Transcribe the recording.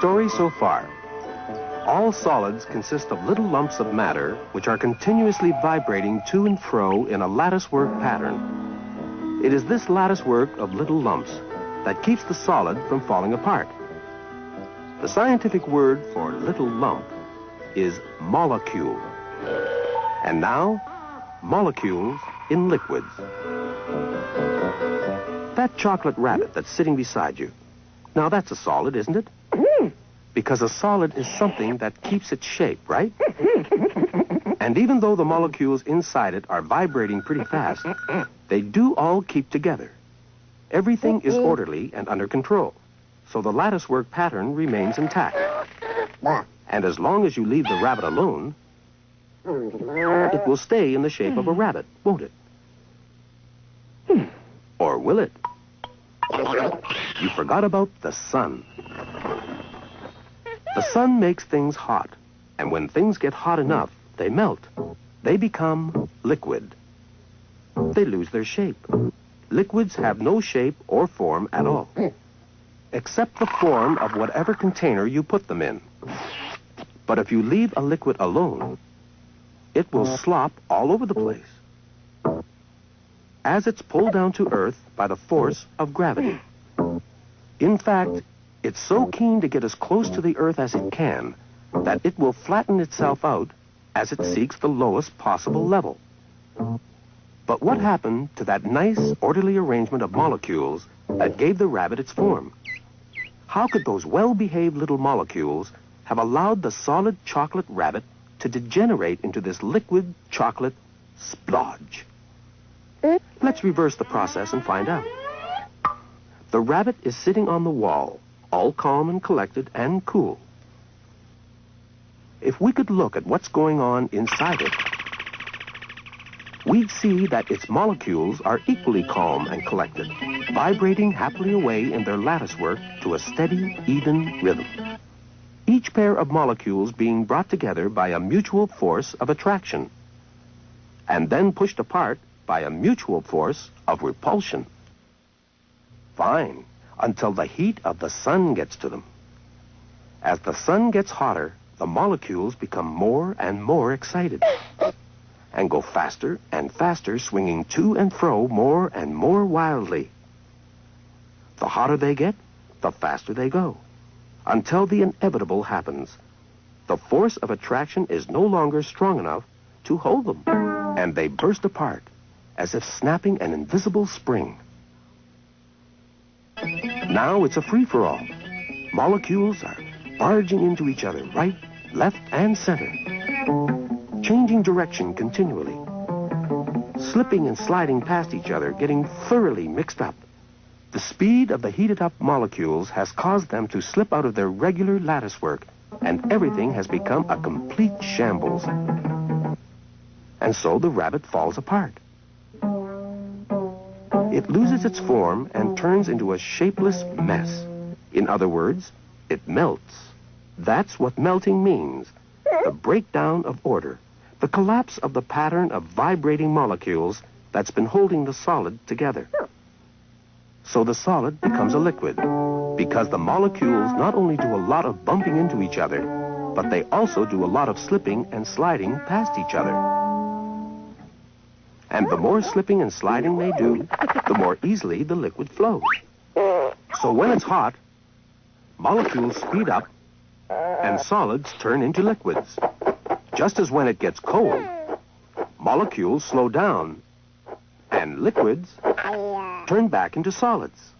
story so far. All solids consist of little lumps of matter which are continuously vibrating to and fro in a latticework pattern. It is this latticework of little lumps that keeps the solid from falling apart. The scientific word for little lump is molecule. And now, molecules in liquids. That chocolate rabbit that's sitting beside you. Now that's a solid, isn't it? Because a solid is something that keeps its shape, right? And even though the molecules inside it are vibrating pretty fast, they do all keep together. Everything is orderly and under control, so the latticework pattern remains intact. And as long as you leave the rabbit alone, it will stay in the shape of a rabbit, won't it? Or will it? You forgot about the sun. The sun makes things hot, and when things get hot enough, they melt. They become liquid. They lose their shape. Liquids have no shape or form at all, except the form of whatever container you put them in. But if you leave a liquid alone, it will slop all over the place, as it's pulled down to earth by the force of gravity. In fact, it's so keen to get as close to the earth as it can that it will flatten itself out as it seeks the lowest possible level. But what happened to that nice, orderly arrangement of molecules that gave the rabbit its form? How could those well-behaved little molecules have allowed the solid chocolate rabbit to degenerate into this liquid chocolate splodge? Let's reverse the process and find out. The rabbit is sitting on the wall, all calm and collected and cool. If we could look at what's going on inside it, we'd see that its molecules are equally calm and collected, vibrating happily away in their latticework to a steady, even rhythm. Each pair of molecules being brought together by a mutual force of attraction, and then pushed apart by a mutual force of repulsion. Fine, until the heat of the sun gets to them. As the sun gets hotter, the molecules become more and more excited and go faster and faster, swinging to and fro more and more wildly. The hotter they get, the faster they go, until the inevitable happens. The force of attraction is no longer strong enough to hold them, and they burst apart as if snapping an invisible spring. Now it's a free-for-all. Molecules are barging into each other, right, left, and center, changing direction continually, slipping and sliding past each other, getting thoroughly mixed up. The speed of the heated-up molecules has caused them to slip out of their regular latticework, and everything has become a complete shambles. And so the rabbit falls apart. It loses its form and turns into a shapeless mess. In other words, it melts. That's what melting means. The breakdown of order. The collapse of the pattern of vibrating molecules that's been holding the solid together. So the solid becomes a liquid, because the molecules not only do a lot of bumping into each other, but they also do a lot of slipping and sliding past each other. And the more slipping and sliding they do, the more easily the liquid flows. So when it's hot, molecules speed up and solids turn into liquids. Just as when it gets cold, molecules slow down and liquids turn back into solids.